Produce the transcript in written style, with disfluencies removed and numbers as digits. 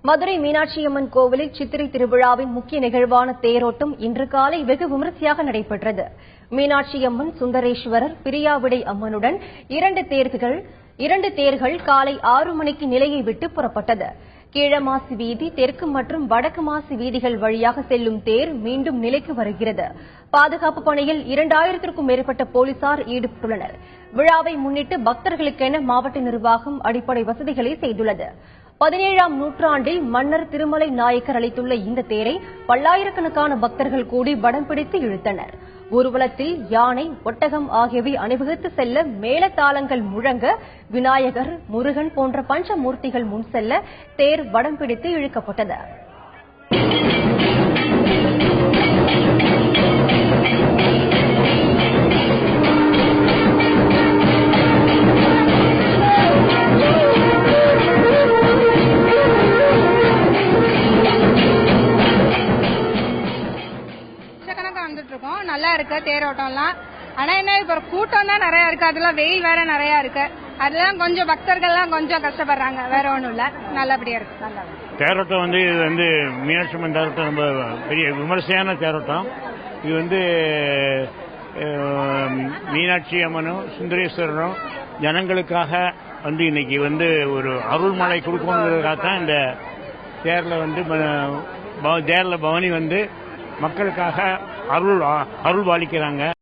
மதுரை மீனாட்சியம்மன் கோவிலில் சித்திரை திருவிழாவின் முக்கிய நிகழ்வான தேரோட்டம் இன்று காலை வெகு விமரிசையாக நடைபெற்றது. மீனாட்சியம்மன், சுந்தரேஸ்வரர், பிரியாவிடை அம்மனுடன் இரண்டு தேர்கள் காலை 6 மணிக்கு நிலையை விட்டு புறப்பட்டது. கீழமாசி வீதி, தெற்கு மற்றும் வடக்கு மாசி வீதிகள் வழியாக செல்லும் தேர் மீண்டும் நிலைக்கு வருகிறது. பாதுகாப்பு பணியில் 2000க்கும் மேற்பட்ட போலீசார் ஈடுபட்டுள்ளனர். விழாவை முன்னிட்டு பக்தர்களுக்கென மாவட்ட நிர்வாகம் அடிப்படை வசதிகளை செய்துள்ளது. 17ஆம் நூற்றாண்டில் மன்னர் திருமலை நாயக்கர் அளித்துள்ள இந்த தேரை பல்லாயிரக்கணக்கான பக்தர்கள் கூடி வடம் பிடித்து இழுத்தனர். ஊர்வலத்தில் யானை, ஒட்டகம் ஆகியவை அணிவகுத்து செல்ல மேளதாளங்கள் முழங்க விநாயகர், முருகன் போன்ற பஞ்சமூர்த்திகள் முன் செல்ல தேர் வடம் பிடித்து இழுக்கப்பட்டது. நல்லா இருக்கு தேரோட்டம்லாம். ஆனா என்ன, இப்ப கூட்டம் தான் நிறைய இருக்கு, அதெல்லாம் வெயில் வேற நிறைய இருக்கு, அதெல்லாம் கொஞ்சம் பக்தர்கள்லாம் கொஞ்சம் கஷ்டப்படுறாங்க. வேற ஒண்ணும் இல்ல, நல்லபடியா இருக்கு. நல்லா தேரோட்டம் இது மீனாட்சி அம்மன் தேரோட்டம் ரொம்ப பெரிய விமர்சையான தேரோட்டம். இது மீனாட்சி அம்மனும் சுந்தரேஸ்வரரும் ஜனங்களுக்காக இன்னைக்கு ஒரு அருள்மலை கொடுக்கணுங்கிறதுக்காக தான் இந்த தேர்ல பவனி மக்களுக்காக அருள் பாலிக்கிறாங்க.